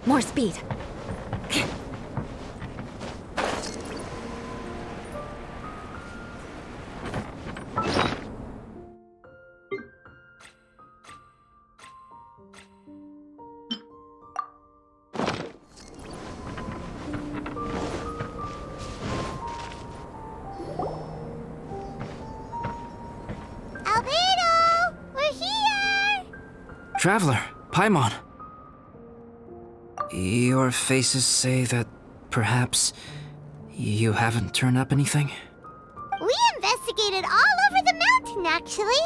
More speed. Albedo! We're here! Traveler, Paimon. Your faces say that perhaps you haven't turned up anything? We investigated all over the mountain, actually.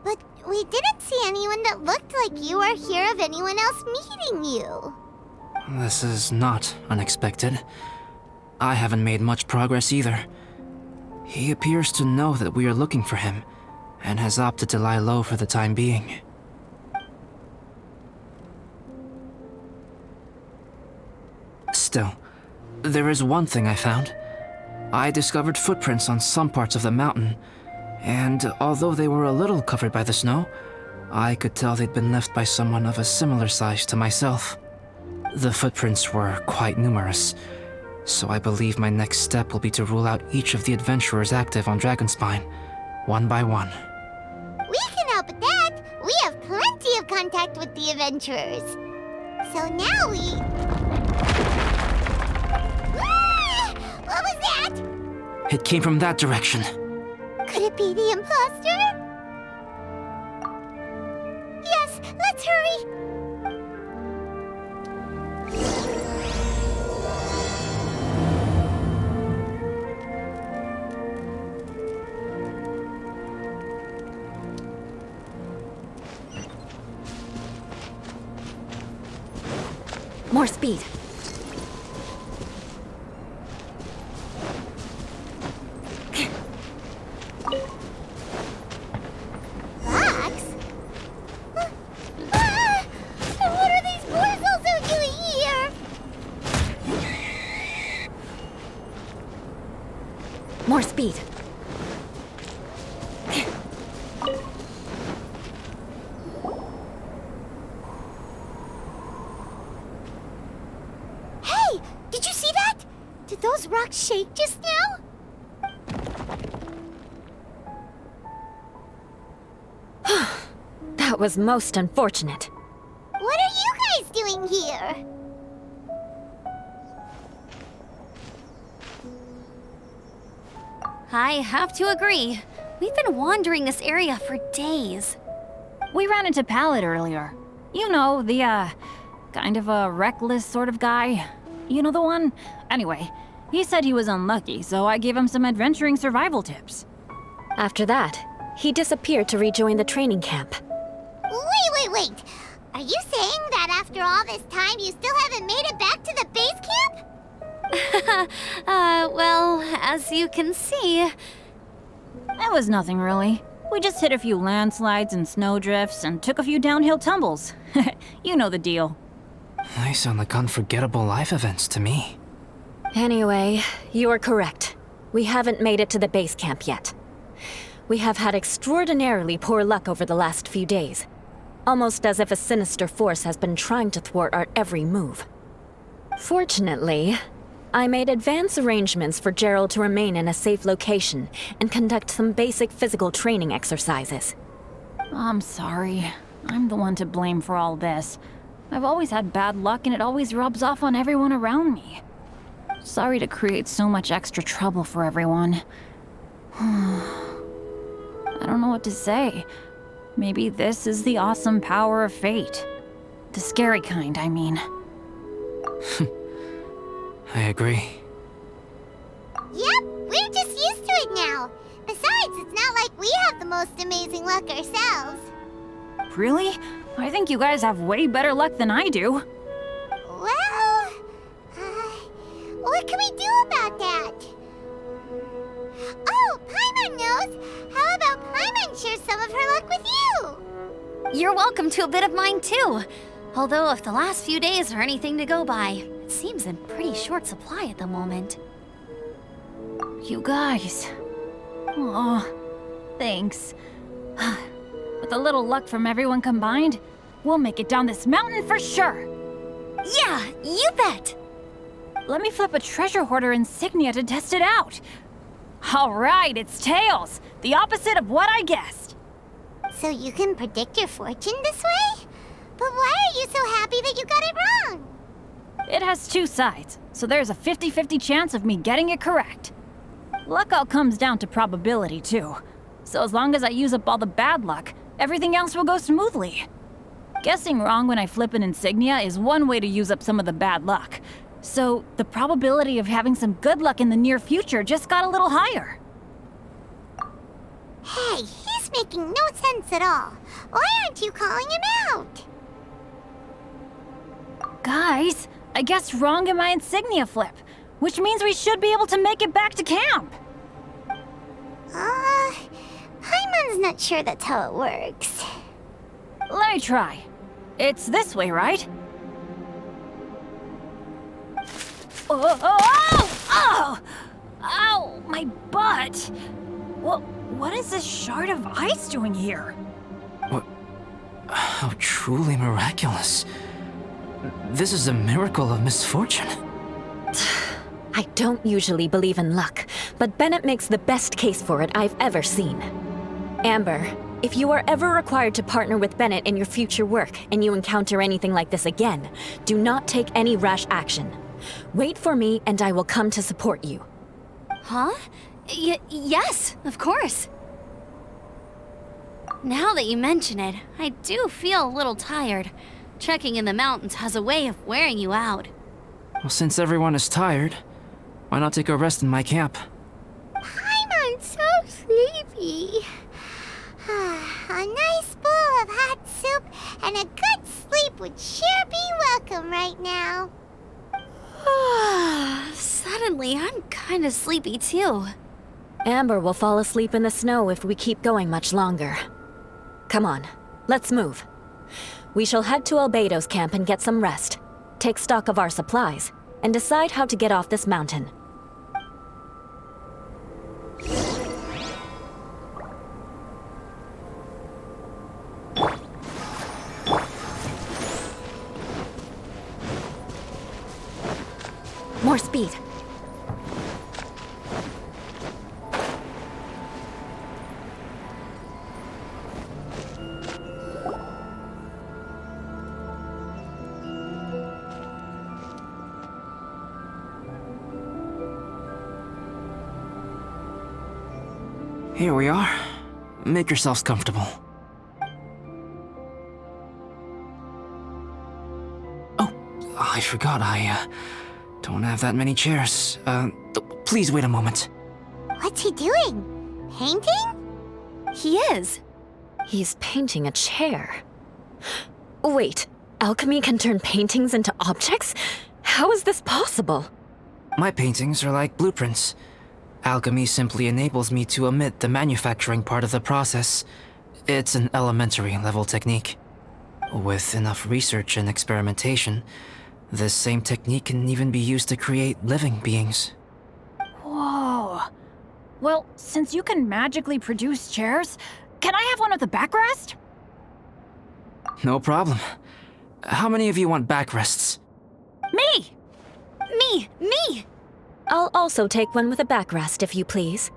But we didn't see anyone that looked like you or hear of anyone else meeting you. This is not unexpected. I haven't made much progress either. He appears to know that we are looking for him, and has opted to lie low for the time being. Still, there is one thing I found. I discovered footprints on some parts of the mountain, and although they were a little covered by the snow, I could tell they'd been left by someone of a similar size to myself. The footprints were quite numerous, so I believe my next step will be to rule out each of the adventurers active on Dragonspine, one by one. We can help with that. We have plenty of contact with the adventurers. So now we... Ah! What was that? It came from that direction. Could it be the imposter? Yes, let's hurry. More speed. Fox? Ah! What are these portals out doing here? More speed. Hey! Did you see that? Did those rocks shake just now? That was most unfortunate. What are you guys doing here? I have to agree. We've been wandering this area for days. We ran into Pallet earlier. You know, the, kind of a reckless sort of guy. You know the one? Anyway, he said he was unlucky, so I gave him some adventuring survival tips. After that, he disappeared to rejoin the training camp. Wait. Are you saying that after all this time you still haven't made it back to the base camp? Well, as you can see... That was nothing really. We just hit a few landslides and snowdrifts and took a few downhill tumbles. You know the deal. They sound like unforgettable life events to me. Anyway, you are correct. We haven't made it to the base camp yet. We have had extraordinarily poor luck over the last few days. Almost as if a sinister force has been trying to thwart our every move. Fortunately, I made advance arrangements for Gerald to remain in a safe location and conduct some basic physical training exercises. I'm sorry. I'm the one to blame for all this. I've always had bad luck and it always rubs off on everyone around me. Sorry to create so much extra trouble for everyone. I don't know what to say. Maybe this is the awesome power of fate. The scary kind, I mean. I agree. Yep, we're just used to it now. Besides, it's not like we have the most amazing luck ourselves. Really? I think you guys have way better luck than I do. Well, what can we do about that? Oh, Paimon knows! How about Paimon share some of her luck with you? You're welcome to a bit of mine too. Although if the last few days are anything to go by, seems in pretty short supply at the moment. You guys. Aw, thanks. With a little luck from everyone combined, we'll make it down this mountain for sure. Yeah, you bet! Let me flip a treasure hoarder insignia to test it out. All right, it's tails. The opposite of what I guessed. So you can predict your fortune this way? But why are you so happy that you got it wrong? It has two sides, so there's a 50-50 chance of me getting it correct. Luck all comes down to probability, too. So as long as I use up all the bad luck, everything else will go smoothly. Guessing wrong when I flip an insignia is one way to use up some of the bad luck. So the probability of having some good luck in the near future just got a little higher. Hey, he's making no sense at all. Why aren't you calling him out? Guys, I guessed wrong in my insignia flip, which means we should be able to make it back to camp. Paimon's not sure that's how it works. Let me try. It's this way, right? Oh! Ow! My butt! What is this shard of ice doing here? What? How truly miraculous. This is a miracle of misfortune. I don't usually believe in luck, but Bennett makes the best case for it I've ever seen. Amber, if you are ever required to partner with Bennett in your future work and you encounter anything like this again, do not take any rash action. Wait for me and I will come to support you. Huh? Yes, of course. Now that you mention it, I do feel a little tired. Trekking in the mountains has a way of wearing you out. Well, since everyone is tired, why not take a rest in my camp? Paimon's so sleepy. A nice bowl of hot soup and a good sleep would sure be welcome right now. Suddenly, I'm kinda sleepy too. Amber will fall asleep in the snow if we keep going much longer. Come on, let's move. We shall head to Albedo's camp and get some rest, take stock of our supplies, and decide how to get off this mountain. More speed. Here we are. Make yourselves comfortable. Oh, I forgot I don't have that many chairs. Please wait a moment. What's he doing? Painting? He is. He's painting a chair. Wait, alchemy can turn paintings into objects? How is this possible? My paintings are like blueprints. Alchemy simply enables me to omit the manufacturing part of the process. It's an elementary level technique. With enough research and experimentation, this same technique can even be used to create living beings. Whoa. Well, since you can magically produce chairs, can I have one with a backrest? No problem. How many of you want backrests? Me! Me! I'll also take one with a backrest, if you please.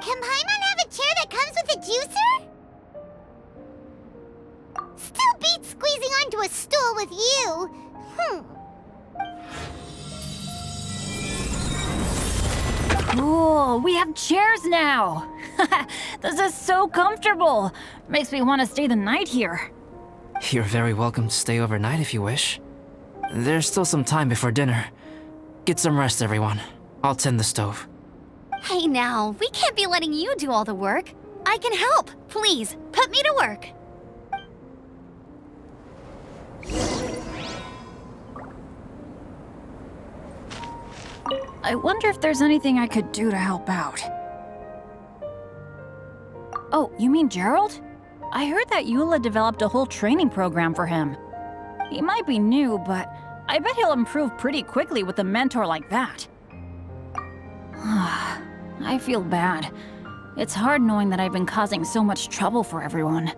Can Paimon have a chair that comes with a juicer? Still beats squeezing onto a stool with you. Cool, we have chairs now! This is so comfortable! Makes me want to stay the night here. You're very welcome to stay overnight if you wish. There's still some time before dinner. Get some rest, everyone. I'll tend the stove. Hey now, we can't be letting you do all the work. I can help. Please, put me to work. I wonder if there's anything I could do to help out. Oh, you mean Gerald? I heard that Eula developed a whole training program for him. He might be new, but I bet he'll improve pretty quickly with a mentor like that. I feel bad. It's hard knowing that I've been causing so much trouble for everyone.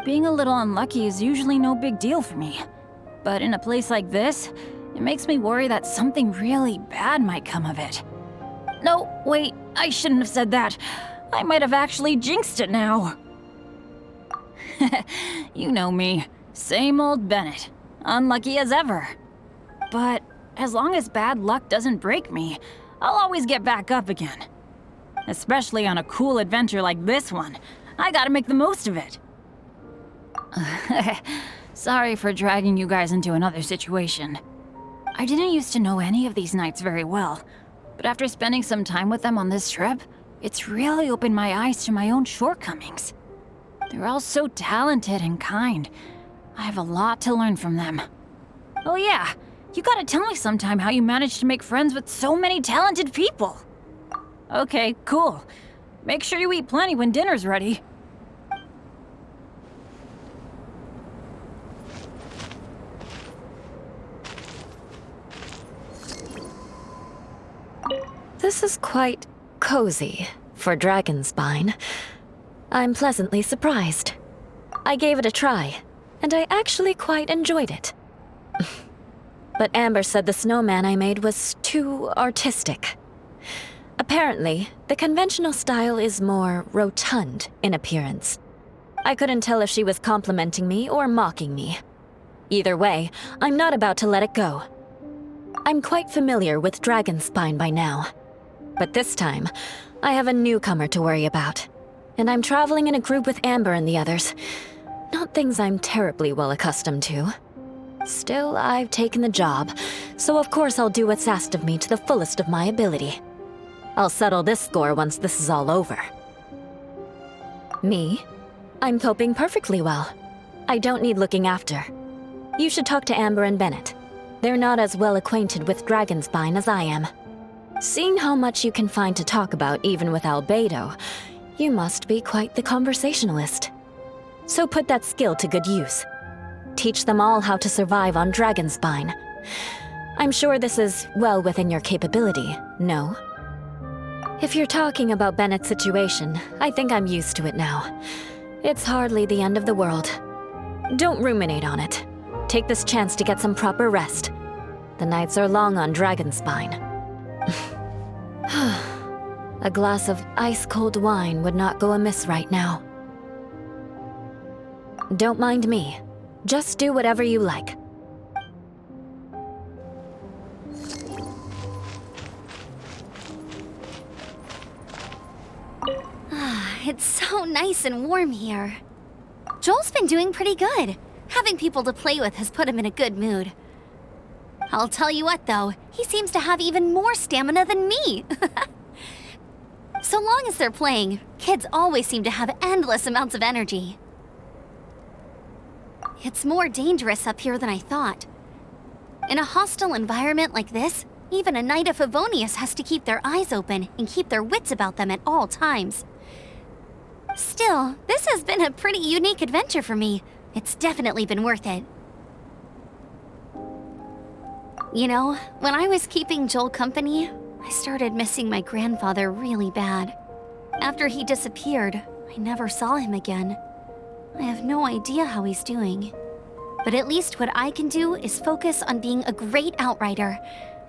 Being a little unlucky is usually no big deal for me. But in a place like this, it makes me worry that something really bad might come of it. No, wait, I shouldn't have said that. I might have actually jinxed it now. You know me. Same old Bennett. Unlucky as ever. But as long as bad luck doesn't break me, I'll always get back up again. Especially on a cool adventure like this one. I gotta make the most of it. Sorry for dragging you guys into another situation. I didn't used to know any of these knights very well, but after spending some time with them on this trip, it's really opened my eyes to my own shortcomings. They're all so talented and kind. I have a lot to learn from them. Oh yeah, you gotta tell me sometime how you managed to make friends with so many talented people. Okay, cool. Make sure you eat plenty when dinner's ready. This is quite cozy for Dragonspine. I'm pleasantly surprised. I gave it a try, and I actually quite enjoyed it. But Amber said the snowman I made was too artistic. Apparently, the conventional style is more rotund in appearance. I couldn't tell if she was complimenting me or mocking me. Either way, I'm not about to let it go. I'm quite familiar with Dragonspine by now. But this time, I have a newcomer to worry about. And I'm traveling in a group with Amber and the others. Not things I'm terribly well accustomed to. Still, I've taken the job, so of course I'll do what's asked of me to the fullest of my ability. I'll settle this score once this is all over. Me? I'm coping perfectly well. I don't need looking after. You should talk to Amber and Bennett. They're not as well acquainted with Dragonspine as I am. Seeing how much you can find to talk about even with Albedo, you must be quite the conversationalist. So put that skill to good use. Teach them all how to survive on Dragonspine. I'm sure this is well within your capability, no? If you're talking about Bennett's situation, I think I'm used to it now. It's hardly the end of the world. Don't ruminate on it. Take this chance to get some proper rest. The nights are long on Dragonspine. A glass of ice-cold wine would not go amiss right now. Don't mind me. Just do whatever you like. It's so nice and warm here. Joel's been doing pretty good. Having people to play with has put him in a good mood. I'll tell you what, though, he seems to have even more stamina than me. So long as they're playing, kids always seem to have endless amounts of energy. It's more dangerous up here than I thought. In a hostile environment like this, even a Knight of Favonius has to keep their eyes open and keep their wits about them at all times. Still, this has been a pretty unique adventure for me. It's definitely been worth it. You know, when I was keeping Joel company, I started missing my grandfather really bad. After he disappeared, I never saw him again. I have no idea how he's doing. But at least what I can do is focus on being a great outrider.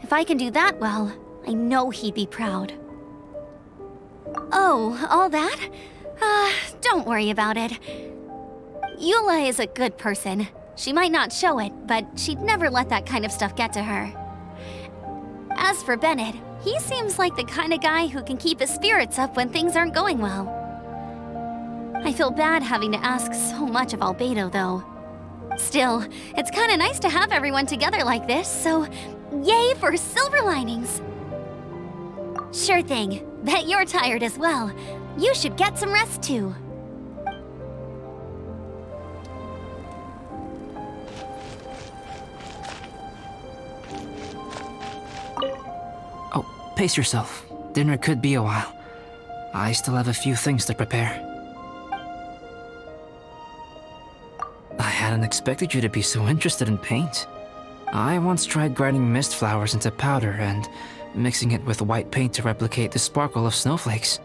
If I can do that well, I know he'd be proud. Oh, all that? Don't worry about it. Eula is a good person. She might not show it, but she'd never let that kind of stuff get to her. As for Bennett, he seems like the kind of guy who can keep his spirits up when things aren't going well. I feel bad having to ask so much of Albedo, though. Still, it's kind of nice to have everyone together like this, so yay for silver linings! Sure thing. Bet you're tired as well. You should get some rest, too. Oh, pace yourself. Dinner could be a while. I still have a few things to prepare. I hadn't expected you to be so interested in paint. I once tried grinding mist flowers into powder and mixing it with white paint to replicate the sparkle of snowflakes.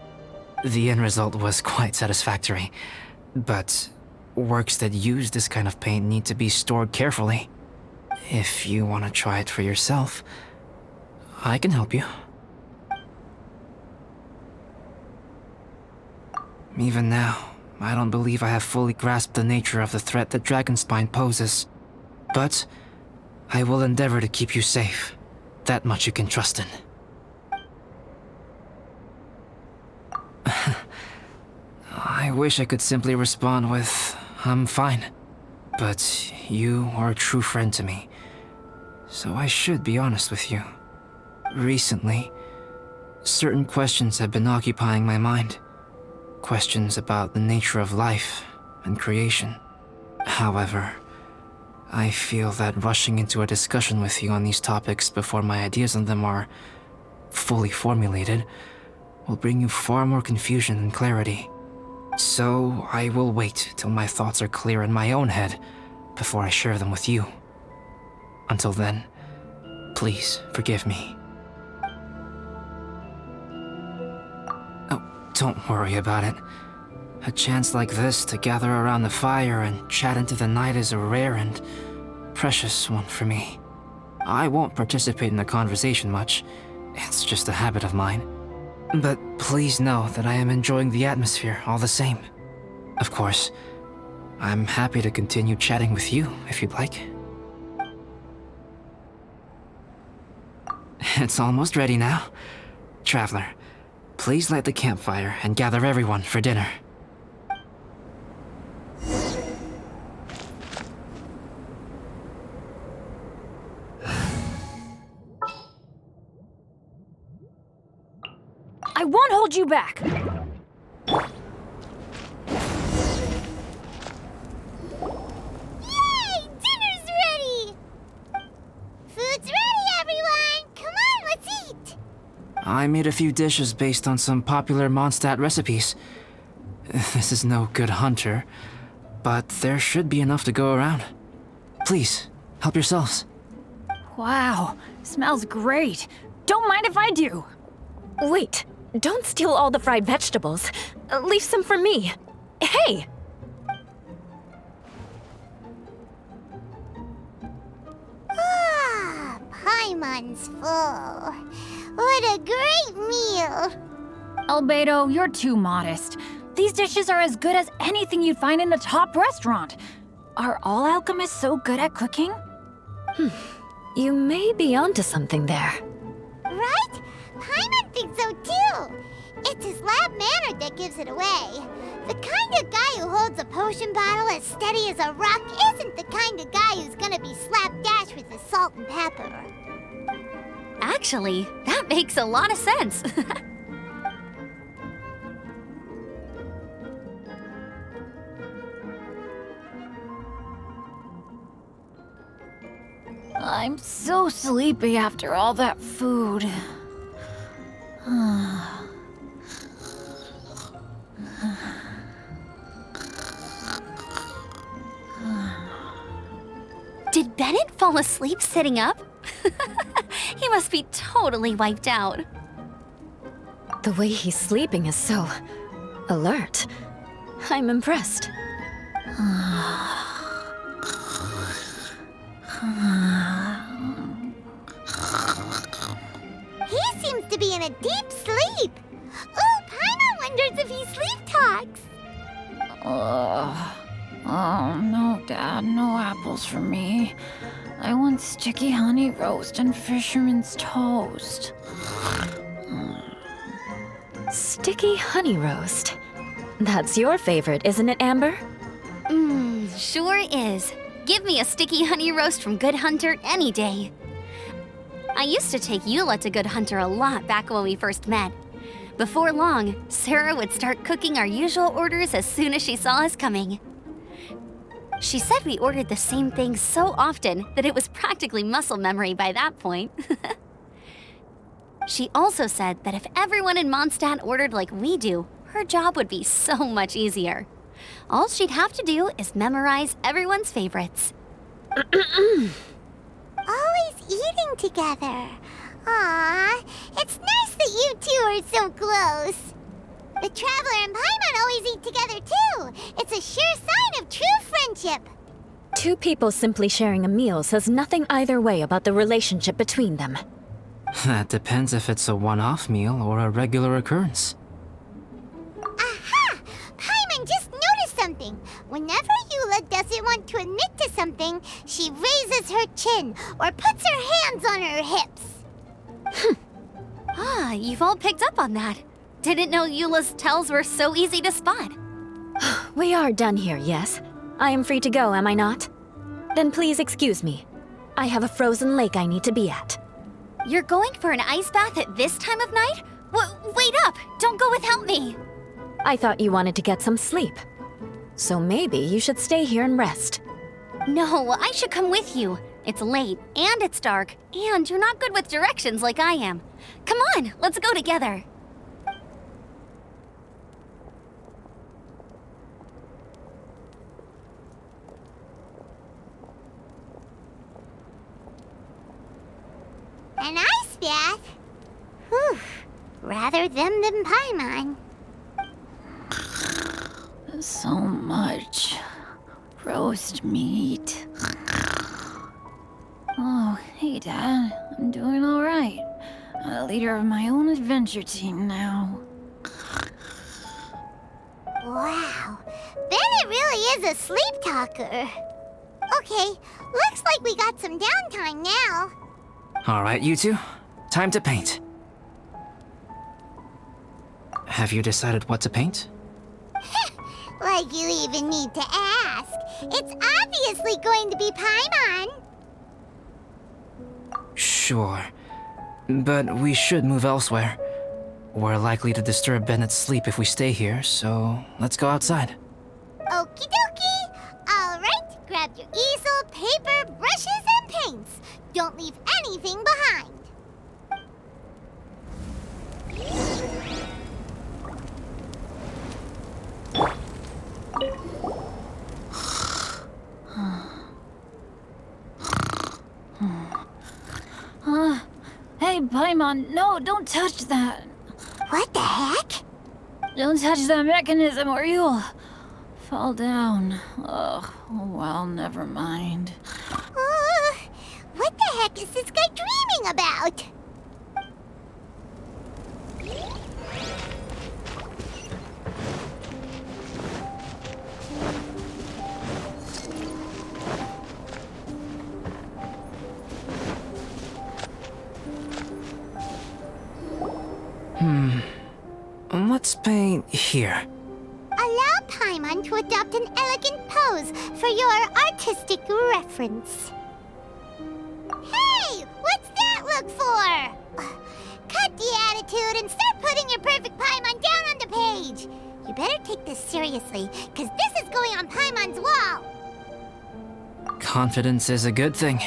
The end result was quite satisfactory, but works that use this kind of paint need to be stored carefully. If you want to try it for yourself, I can help you. Even now, I don't believe I have fully grasped the nature of the threat that Dragonspine poses. But I will endeavor to keep you safe. That much you can trust in. I wish I could simply respond with, I'm fine. But you are a true friend to me, so I should be honest with you. Recently, certain questions have been occupying my mind. Questions about the nature of life and creation. However, I feel that rushing into a discussion with you on these topics before my ideas on them are fully formulated will bring you far more confusion than clarity. So I will wait till my thoughts are clear in my own head before I share them with you. Until then, please forgive me. Oh, don't worry about it. A chance like this to gather around the fire and chat into the night is a rare and precious one for me. I won't participate in the conversation much. It's just a habit of mine. But please know that I am enjoying the atmosphere all the same. Of course, I'm happy to continue chatting with you if you'd like. It's almost ready now. Traveler, please light the campfire and gather everyone for dinner. I won't hold you back! Yay! Dinner's ready! Food's ready, everyone! Come on, let's eat! I made a few dishes based on some popular Mondstadt recipes. This is no good hunter, but there should be enough to go around. Please, help yourselves. Wow, smells great. Don't mind if I do. Wait, don't steal all the fried vegetables. Leave some for me. Hey! Ah, Paimon's full. What a great meal! Albedo, you're too modest. These dishes are as good as anything you'd find in a top restaurant. Are all alchemists so good at cooking? You may be onto something there. Right? Paimon thinks so too. It's his lab manner that gives it away. The kind of guy who holds a potion bottle as steady as a rock isn't the kind of guy who's gonna be slapdash with his salt and pepper. Actually, that makes a lot of sense. I'm so sleepy after all that food. Did Bennett fall asleep sitting up? He must be totally wiped out. The way he's sleeping is so alert. I'm impressed. He seems to be in a deep sleep. Ooh, Paimon wonders if he sleep talks. Oh, no, Dad, no apples for me. I want sticky honey roast and fisherman's toast. Sticky honey roast. That's your favorite, isn't it, Amber? Sure is. Give me a sticky honey roast from Good Hunter any day. I used to take Eula to Good Hunter a lot back when we first met. Before long, Sarah would start cooking our usual orders as soon as she saw us coming. She said we ordered the same thing so often that it was practically muscle memory by that point. She also said that if everyone in Mondstadt ordered like we do, her job would be so much easier. All she'd have to do is memorize everyone's favorites. Ah, eating together. Aww, it's nice that you two are so close. The Traveler and Paimon always eat together too. It's a sure sign of true friendship. Two people simply sharing a meal says nothing either way about the relationship between them. That depends if it's a one-off meal or a regular occurrence. Aha! Paimon just noticed something. Whenever Eula doesn't want to admit to something, she raises her chin or puts her hands on her hips. Ah, you've all picked up on that. Didn't know Eula's tells were so easy to spot. We are done here, yes? I am free to go, am I not? Then please excuse me. I have a frozen lake I need to be at. You're going for an ice bath at this time of night? Wait up! Don't go without me! I thought you wanted to get some sleep. So maybe you should stay here and rest. No, I should come with you. It's late, and it's dark, and you're not good with directions like I am. Come on, let's go together. An ice bath? Whew. Rather them than Paimon. So much roast meat. Oh, hey, Dad. I'm doing all right. I'm the leader of my own adventure team now. Wow. Bennett really is a sleep talker. Okay, looks like we got some downtime now. All right, you two. Time to paint. Have you decided what to paint? Like you even need to ask. It's obviously going to be Paimon. Sure. But we should move elsewhere. We're likely to disturb Bennett's sleep if we stay here, so let's go outside. Okie dokie. All right, grab your easel, paper, brushes, and paints. Don't leave anything behind. Hey, Paimon, no, don't touch that. What the heck? Don't touch that mechanism or you'll fall down. Ugh, oh well, never mind. What the heck is this guy dreaming about? Let's paint here. Allow Paimon to adopt an elegant pose for your artistic reference. Hey! What's that look for? Cut the attitude and start putting your perfect Paimon down on the page. You better take this seriously, because this is going on Paimon's wall. Confidence is a good thing.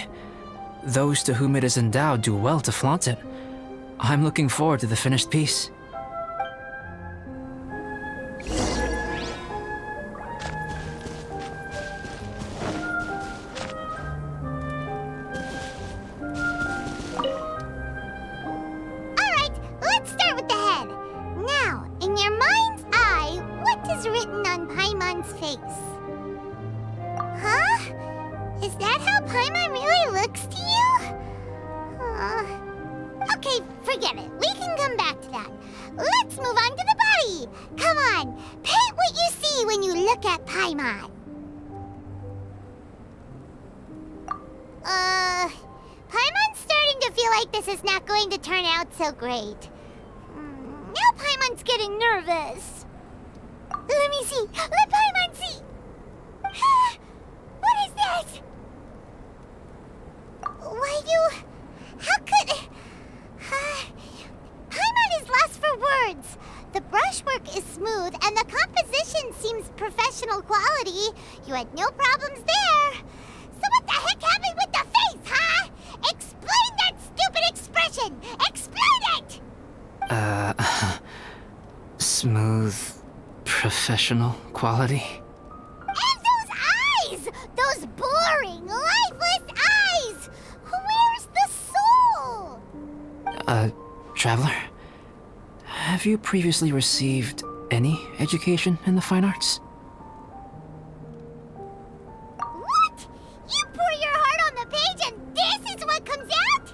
Those to whom it is endowed do well to flaunt it. I'm looking forward to the finished piece. Alright, let's start with the head. Now, in your mind's eye, what is written on Paimon's face? Huh? Is that how Paimon really looks to you? Okay, forget it. We can come back to that. Let's move on to the body. Come on, paint what you see when you look at Paimon. Paimon's starting to feel like this is not going to turn out so great. Now Paimon's getting nervous. Let me see. Let Paimon see. What is that? How could... Paimon is lost for words. The brushwork is smooth and the composition seems professional quality. You had no problems there. So what the heck happened with the face, huh? Explain that stupid expression! Explain it! Smooth, professional quality. And those eyes! Those boring, lifeless eyes! Where's the Traveler, have you previously received any education in the fine arts? What? You pour your heart on the page and this is what comes out?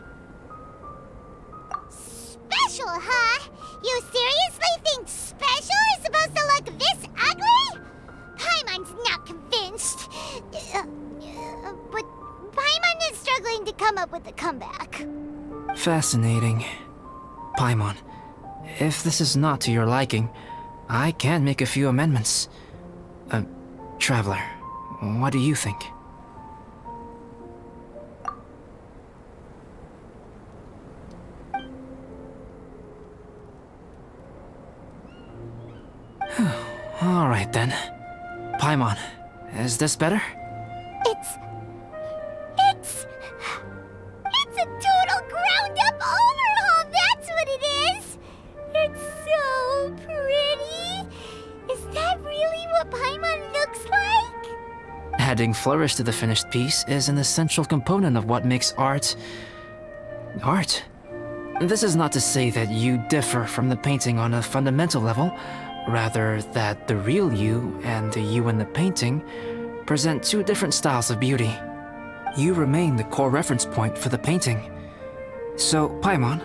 Special, huh? You seriously think special is supposed to look this ugly? Paimon's not convinced. But Paimon is struggling to come up with a comeback. Fascinating. Paimon, if this is not to your liking, I can make a few amendments. Traveler, what do you think? Alright then. Paimon, is this better? It's a total ground-up overhaul, that's what it is! It's so pretty! Is that really what Paimon looks like? Adding flourish to the finished piece is an essential component of what makes art... art. This is not to say that you differ from the painting on a fundamental level, rather that the real you and the you in the painting present two different styles of beauty. You remain the core reference point for the painting. So, Paimon,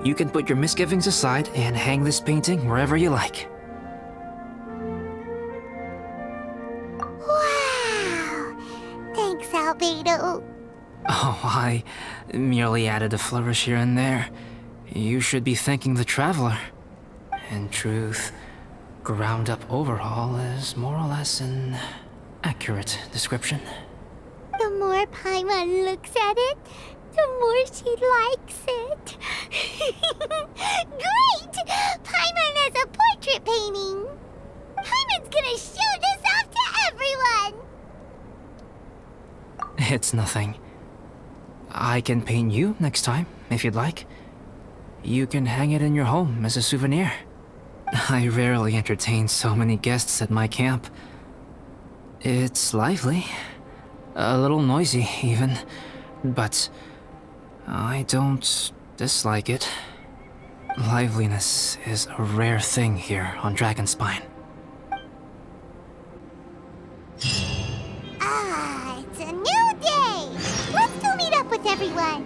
you can put your misgivings aside and hang this painting wherever you like. Wow! Thanks, Albedo. Oh, I merely added a flourish here and there. You should be thanking the Traveler. In truth, ground-up overhaul is more or less an accurate description. The more Paimon looks at it, the more she likes it. Great! Paimon has a portrait painting. Paimon's gonna show this off to everyone. It's nothing. I can paint you next time, if you'd like. You can hang it in your home as a souvenir. I rarely entertain so many guests at my camp. It's lively. A little noisy, even. But I don't dislike it. Liveliness is a rare thing here on Dragonspine. Ah, it's a new day. Let's go meet up with everyone.